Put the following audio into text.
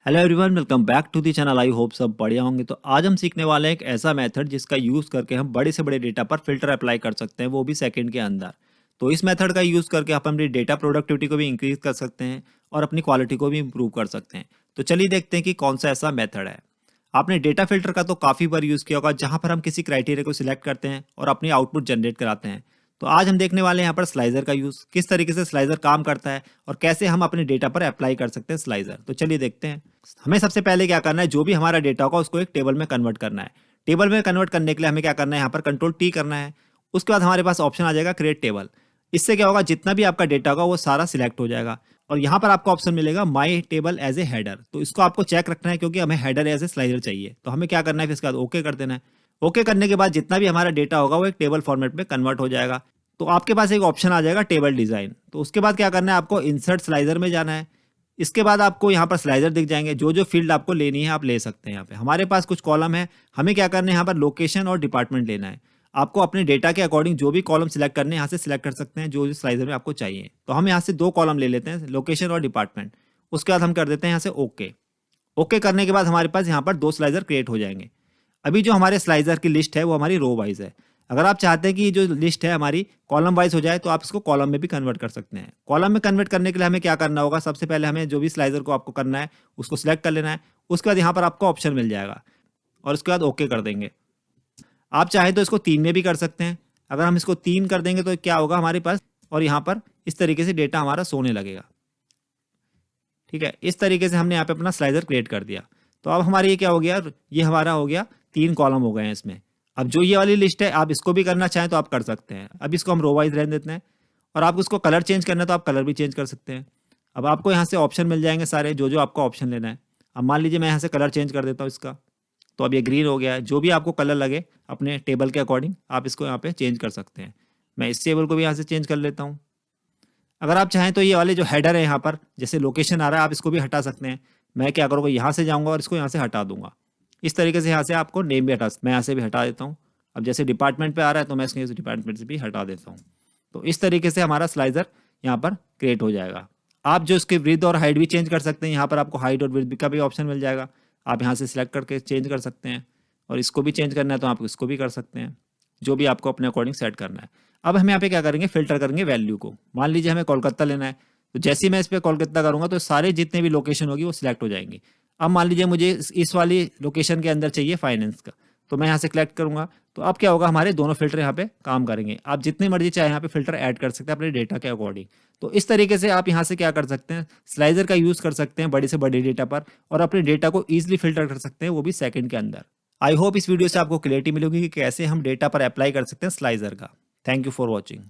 Hello everyone, welcome back to the channel. I hope सब बढ़िया होंगे। तो आज हम सीखने वाले हैं एक ऐसा मेथड जिसका यूज़ करके हम बड़े से बड़े डेटा पर फिल्टर अप्लाई कर सकते हैं, वो भी सेकंड के अंदर। तो इस मेथड का यूज़ करके आप अपनी डेटा प्रोडक्टिविटी को भी इंक्रीज कर सकते हैं और अपनी क्वालिटी को भी इंप्रूव कर सकते हैं। तो चलिए देखते हैं कि कौन सा ऐसा मेथड है। आपने डेटा फिल्टर का तो काफ़ी बार यूज़ किया होगा, जहाँ पर हम किसी क्राइटेरिया को सिलेक्ट करते हैं और अपनी आउटपुट जनरेट कराते हैं। तो आज हम देखने वाले हैं यहाँ पर स्लाइजर का यूज़, किस तरीके से स्लाइजर काम करता है और कैसे हम अपने डेटा पर अप्लाई कर सकते हैं स्लाइजर। तो चलिए देखते हैं। हमें सबसे पहले क्या करना है, जो भी हमारा डेटा होगा उसको एक टेबल में कन्वर्ट करना है। टेबल में कन्वर्ट करने के लिए हमें क्या करना है, यहाँ पर कंट्रोल टी करना है। उसके बाद हमारे पास ऑप्शन आ जाएगा क्रिएट टेबल। इससे क्या होगा, जितना भी आपका डेटा होगा वो सारा सिलेक्ट हो जाएगा और यहाँ पर आपको ऑप्शन मिलेगा my table as a header. तो इसको आपको चेक रखना है क्योंकि हमें हेडर एज ए स्लाइडर चाहिए। तो हमें क्या करना है, फिर इसके बाद ओके कर देना है। ओके करने के बाद जितना भी हमारा डेटा होगा वो एक टेबल फॉर्मेट में कन्वर्ट हो जाएगा। तो आपके पास एक ऑप्शन आ जाएगा टेबल डिज़ाइन। तो उसके बाद क्या करना है, आपको इंसर्ट स्लाइजर में जाना है। इसके बाद आपको यहाँ पर स्लाइजर दिख जाएंगे, जो जो फील्ड आपको लेनी है आप ले सकते हैं। यहाँ पे हमारे पास कुछ कॉलम है, हमें क्या करना है, यहाँ पर लोकेशन और डिपार्टमेंट लेना है। आपको अपने डेटा के अकॉर्डिंग जो भी कॉलम सिलेक्ट करने हैं यहाँ से सिलेक्ट कर सकते हैं, जो जो स्लाइजर में आपको चाहिए। तो हम यहाँ से दो कॉलम ले लेते हैं, लोकेशन और डिपार्टमेंट। उसके बाद हम कर देते हैं यहाँ से ओके। ओके करने के बाद हमारे पास यहाँ पर दो स्लाइजर क्रिएट हो जाएंगे। अभी जो हमारे स्लाइजर की लिस्ट है वो हमारी रो वाइज है। अगर आप चाहते हैं कि ये जो लिस्ट है हमारी कॉलम वाइज हो जाए तो आप इसको कॉलम में भी कन्वर्ट कर सकते हैं। कॉलम में कन्वर्ट करने के लिए हमें क्या करना होगा, सबसे पहले हमें जो भी स्लाइजर को आपको करना है उसको सिलेक्ट कर लेना है। उसके बाद यहाँ पर आपको ऑप्शन मिल जाएगा और उसके बाद ओके कर देंगे। आप चाहें तो इसको 3 में भी कर सकते हैं। अगर हम इसको 3 कर देंगे तो क्या होगा हमारे पास, और यहाँ पर इस तरीके से डेटा हमारा सोने लगेगा। ठीक है, इस तरीके से हमने यहाँ पे अपना स्लाइजर क्रिएट कर दिया। तो अब हमारी ये क्या हो गया, ये हमारा हो गया 3 कॉलम हो गए हैं इसमें। अब जो ये वाली लिस्ट है आप इसको भी करना चाहें तो आप कर सकते हैं। अब इसको हम रो वाइज रहने देते हैं और आपको इसको कलर चेंज करना है तो आप कलर भी चेंज कर सकते हैं। अब आपको यहाँ से ऑप्शन मिल जाएंगे सारे, जो जो आपको ऑप्शन लेना है। अब मान लीजिए मैं यहाँ से कलर चेंज कर देता हूँ इसका, तो अब ये ग्रीन हो गया है। जो भी आपको कलर लगे अपने टेबल के अकॉर्डिंग आप इसको यहाँ पे चेंज कर सकते हैं। मैं इस टेबल को भी यहाँ से चेंज कर लेता हूँ। अगर आप चाहें तो ये वाले जो हेडर है यहाँ पर जैसे लोकेशन आ रहा है आप इसको भी हटा सकते हैं। मैं क्या करूँगा, यहाँ से जाऊँगा और इसको यहाँ से हटा दूंगा। इस तरीके से यहाँ से आपको नेम भी मैं यहाँ से भी हटा देता हूँ। अब जैसे डिपार्टमेंट पे आ रहा है तो मैं इसको डिपार्टमेंट से भी हटा देता हूँ। तो इस तरीके से हमारा स्लाइजर यहाँ पर क्रिएट हो जाएगा। आप जो इसकी विड्थ और हाइट भी चेंज कर सकते हैं। यहाँ पर आपको हाइट और विड्थ का भी ऑप्शन मिल जाएगा। आप यहाँ से सिलेक्ट करके चेंज कर सकते हैं और इसको भी चेंज करना है तो आप इसको भी कर सकते हैं, जो भी आपको अपने अकॉर्डिंग सेट करना है। अब हम यहाँ पे क्या करेंगे, फिल्टर करेंगे वैल्यू को। मान लीजिए हमें कोलकाता लेना है, तो जैसे ही मैं इस पर कोलकाता करूँगा तो सारे जितने भी लोकेशन होगी वो सिलेक्ट हो जाएंगी। अब मान लीजिए मुझे इस वाली लोकेशन के अंदर चाहिए फाइनेंस का, तो मैं यहाँ से सिलेक्ट करूँगा। तो अब क्या होगा, हमारे दोनों फिल्टर यहाँ पे काम करेंगे। आप जितनी मर्जी चाहे यहाँ पे फिल्टर ऐड कर सकते हैं अपने डेटा के अकॉर्डिंग। तो इस तरीके से आप यहाँ से क्या कर सकते हैं, स्लाइजर का यूज़ कर सकते हैं बड़े से बड़े डेटा पर और अपने डेटा को ईजिली फिल्टर कर सकते हैं, वो भी सेकंड के अंदर। आई होप इस वीडियो से आपको क्लियरिटी मिलेगी कि कैसे हम डेटा पर अप्लाई कर सकते हैं स्लाइजर का। Thank you for watching.